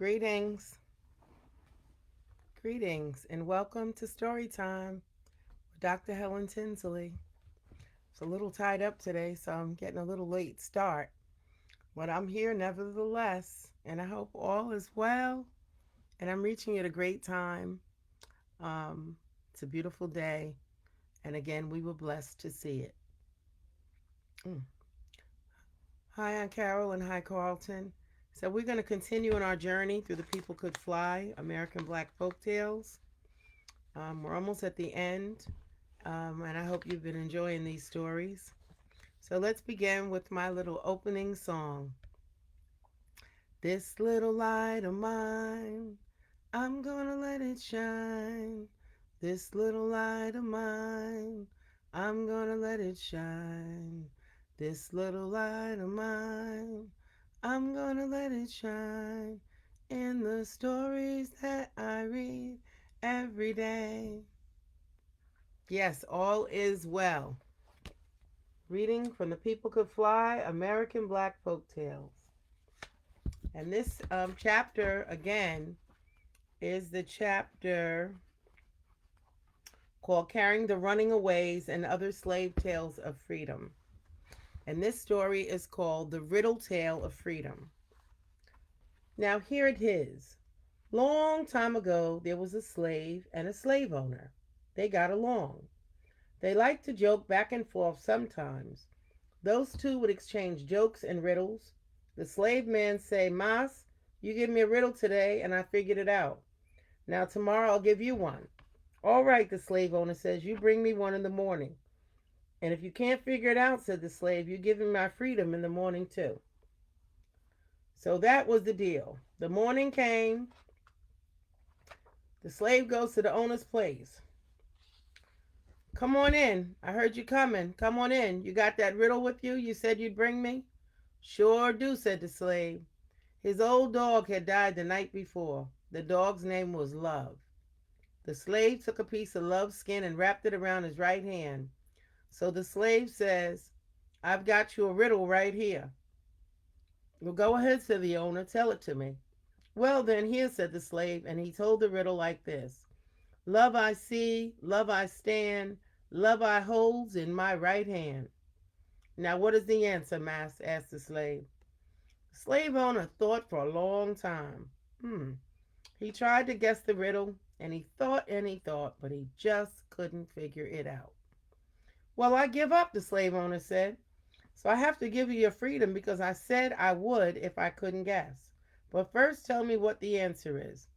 Greetings, greetings, and welcome to Storytime with Dr. Helen Tinsley. It's a little tied up today, so I'm getting a little late start, but I'm here nevertheless, and I hope all is well. And I'm reaching at a great time. It's a beautiful day, and again, we were blessed to see it. Mm. Hi, I'm Carol, and hi, Carlton. So we're going to continue on our journey through the People Could Fly American Black Folk Tales. We're almost at the end, and I hope you've been enjoying these stories. So let's begin with my little opening song. This little light of mine, I'm gonna let it shine. This little light of mine, I'm gonna let it shine. This little light of mine, I'm gonna let it shine in the stories that I read every day. Yes, all is well. Reading from The People Could Fly American Black Folk Tales. And this chapter, again, is the chapter called Carrying the Running Aways and Other Slave Tales of Freedom. And this story is called The Riddle Tale of Freedom. Now, here it is. Long time ago, there was a slave and a slave owner. They got along. They liked to joke back and forth sometimes. Those two would exchange jokes and riddles. The slave man say, Mas, you give me a riddle today and I figured it out. Now tomorrow I'll give you one. All right, the slave owner says, you bring me one in the morning. And if you can't figure it out, said the slave, you give me my freedom in the morning too. So that was the deal. The morning came. The slave goes to the owner's place. Come on in. I heard you coming. Come on in. You got that riddle with you? You said you'd bring me? Sure do, said the slave. His old dog had died the night before. The dog's name was Love. The slave took a piece of Love's skin and wrapped it around his right hand. So the slave says, I've got you a riddle right here. Well, go ahead, said the owner. Tell it to me. Well, then, here, said the slave, and he told the riddle like this. Love I see, love I stand, love I holds in my right hand. Now, what is the answer, Master? Asked the slave. The slave owner thought for a long time. He tried to guess the riddle, and he thought, but he just couldn't figure it out. Well, I give up, the slave owner said. So I have to give you your freedom because I said I would if I couldn't guess. But first tell me what the answer is.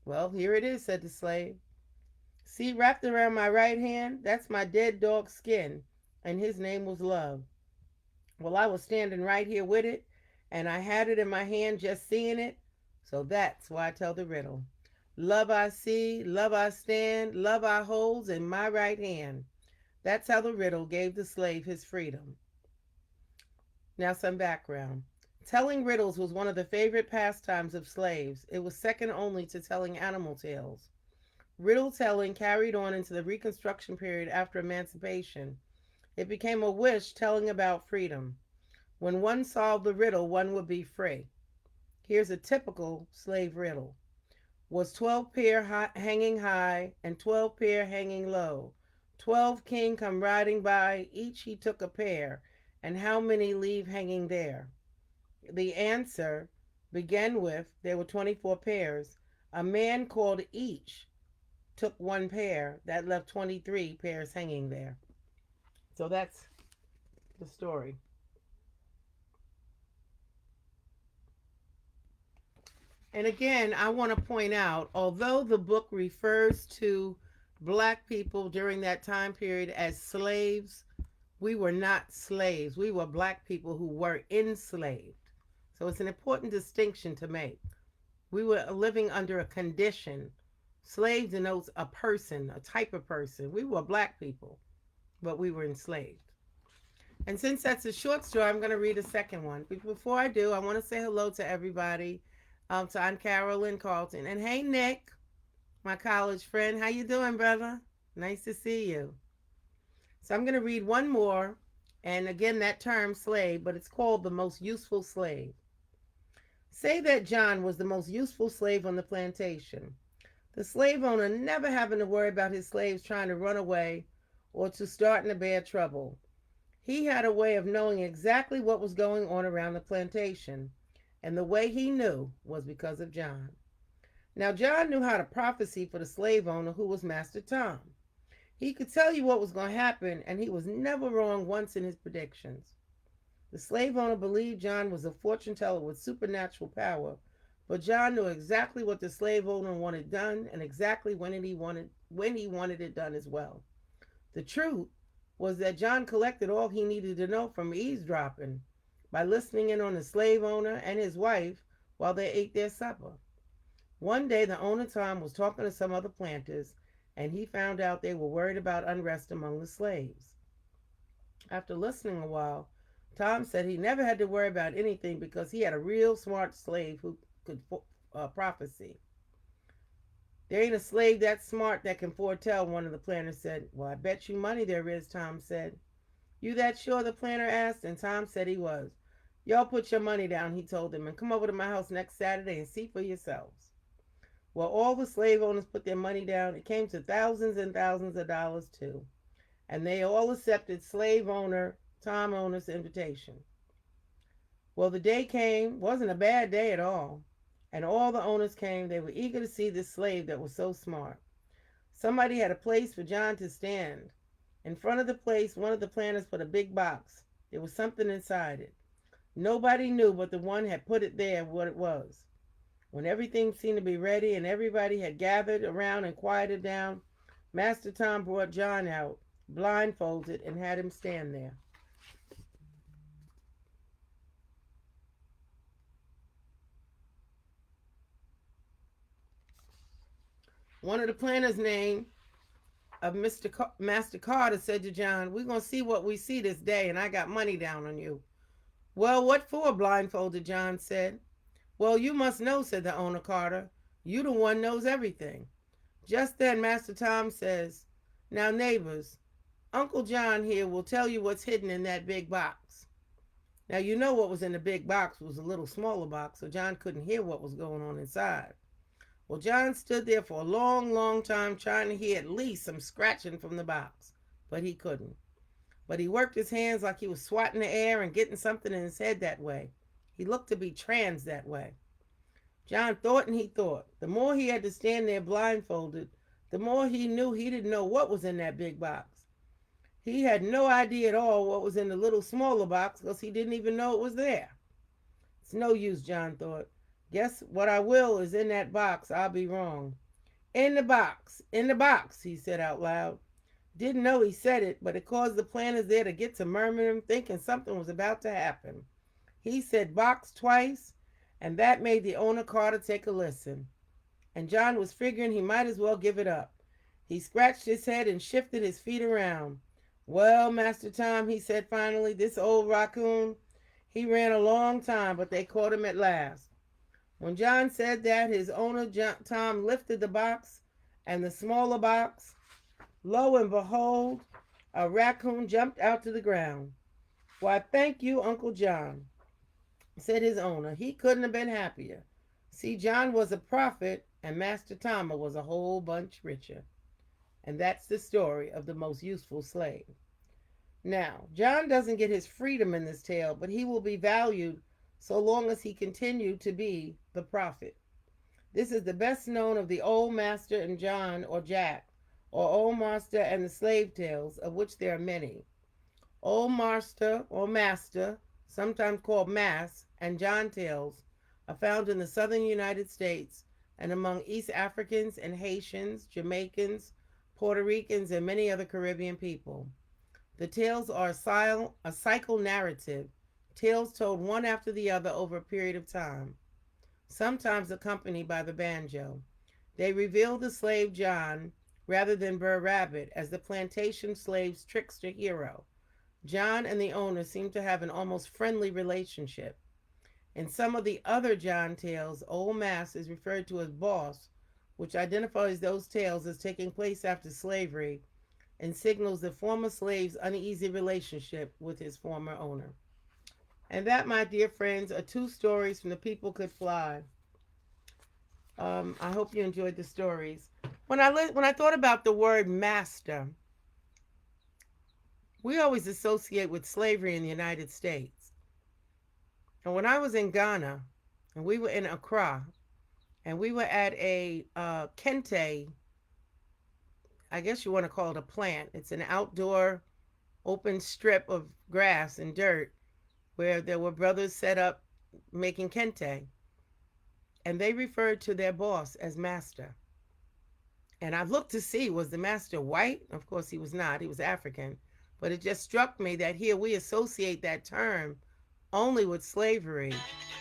Well, here it is, said the slave. See, wrapped around my right hand, that's my dead dog's skin, and his name was Love. Well, I was standing right here with it, and I had it in my hand just seeing it, so that's why I tell the riddle. Love I see, love I stand, love I holds in my right hand. That's how the riddle gave the slave his freedom. Now some background. Telling riddles was one of the favorite pastimes of slaves. It was second only to telling animal tales. Riddle telling carried on into the Reconstruction period after emancipation. It became a wish telling about freedom. When one solved the riddle, one would be free. Here's a typical slave riddle. Was 12 pair hanging high and 12 pair hanging low? 12 king come riding by, each he took a pair, and how many leave hanging there? The answer began with, there were 24 pairs. A man called each took one pair. That left 23 pairs hanging there. So that's the story. And again, I want to point out, although the book refers to black people during that time period as slaves, we were not slaves. We were black people who were enslaved. So it's an important distinction to make. We were living under a condition. Slave denotes a person, a type of person. We were black people, but we were enslaved. And since that's a short story, I'm going to read a second one. But before I do, I want to say hello to everybody, to Aunt Carol and Carlton. And hey, Nick, my college friend. How you doing, brother? Nice to see you. So I'm going to read one more. And again, that term slave, but it's called the most useful slave. Say that John was the most useful slave on the plantation. The slave owner never having to worry about his slaves trying to run away or to start in a bad trouble. He had a way of knowing exactly what was going on around the plantation, and the way he knew was because of John. Now, John knew how to prophesy for the slave owner who was Master Tom. He could tell you what was going to happen, and he was never wrong once in his predictions. The slave owner believed John was a fortune teller with supernatural power, but John knew exactly what the slave owner wanted done and exactly when he wanted it done as well. The truth was that John collected all he needed to know from eavesdropping by listening in on the slave owner and his wife while they ate their supper. One day, the owner Tom was talking to some other planters, and he found out they were worried about unrest among the slaves. After listening a while, Tom said he never had to worry about anything because he had a real smart slave who could prophesy. There ain't a slave that smart that can foretell, one of the planters said. Well, I bet you money there is, Tom said. You that sure? The planter asked, and Tom said he was. Y'all put your money down, he told them, and come over to my house next Saturday and see for yourselves. Well, all the slave owners put their money down. It came to thousands and thousands of dollars, too. And they all accepted slave owner Tom owner's invitation. Well, the day came, wasn't a bad day at all. And all the owners came. They were eager to see this slave that was so smart. Somebody had a place for John to stand. In front of the place, one of the planters put a big box. There was something inside it. Nobody knew but the one had put it there what it was. When everything seemed to be ready and everybody had gathered around and quieted down, Master Tom brought John out, blindfolded, and had him stand there. One of the planters named of Master Carter said to John, we're going to see what we see this day, and I got money down on you. Well, what for? Blindfolded John said. Well, you must know, said the owner Carter. You the one knows everything. Just then Master Tom says, now neighbors, Uncle John here will tell you what's hidden in that big box. Now you know what was in the big box was a little smaller box, so John couldn't hear what was going on inside. Well, John stood there for a long, long time trying to hear at least some scratching from the box, but he couldn't. But he worked his hands like he was swatting the air and getting something in his head that way. He looked to be trans that way. John thought and he thought. The more he had to stand there blindfolded, the more he knew he didn't know what was in that big box. He had no idea at all what was in the little smaller box because he didn't even know it was there. It's no use, John thought. Guess what I will is in that box. I'll be wrong. In the box, he said out loud. Didn't know he said it, but it caused the planters there to get to murmuring, thinking something was about to happen. He said box twice, and that made the owner Carter take a listen. And John was figuring he might as well give it up. He scratched his head and shifted his feet around. Well, Master Tom, he said finally, this old raccoon, he ran a long time, but they caught him at last. When John said that, his owner Tom lifted the box and the smaller box. Lo and behold, a raccoon jumped out to the ground. Why, thank you, Uncle John, said his owner. He couldn't have been happier. See, John was a prophet, and Master Tom was a whole bunch richer. And that's the story of the most useful slave. Now, John doesn't get his freedom in this tale, but he will be valued so long as he continued to be the prophet. This is the best known of the Old Master and John or Jack, or Old Master and the Slave Tales, of which there are many. Old Master or Master, sometimes called Mass, and John Tales are found in the southern United States and among East Africans and Haitians, Jamaicans, Puerto Ricans, and many other Caribbean people. The tales are a cycle narrative, tales told one after the other over a period of time, sometimes accompanied by the banjo. They reveal the slave John rather than Burr Rabbit as the plantation slave's trickster hero. John and the owner seem to have an almost friendly relationship. In some of the other John tales, Old Mass is referred to as boss, which identifies those tales as taking place after slavery and signals the former slave's uneasy relationship with his former owner. And that, my dear friends, are two stories from The People Could Fly. I hope you enjoyed the stories. When I thought about the word master, we always associate with slavery in the United States. And when I was in Ghana, and we were in Accra, and we were at a kente, I guess you want to call it a plant. It's an outdoor open strip of grass and dirt where there were brothers set up making kente. And they referred to their boss as master. And I looked to see, was the master white? Of course, he was not. He was African. But it just struck me that here we associate that term only with slavery,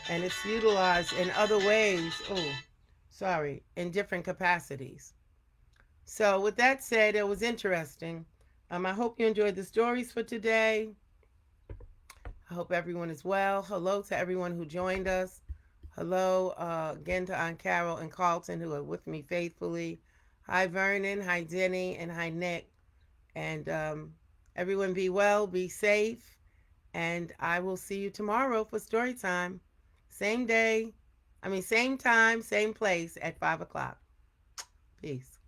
and it's utilized in other ways. Oh, sorry, in different capacities. So, with that said, it was interesting. I hope you enjoyed the stories for today. I hope everyone is well. Hello to everyone who joined us. Hello again to Aunt Carol and Carlton who are with me faithfully. Hi, Vernon. Hi, Denny. And hi, Nick. And everyone be well, be safe. And I will see you tomorrow for story time. Same day. Same time, same place at 5 o'clock. Peace.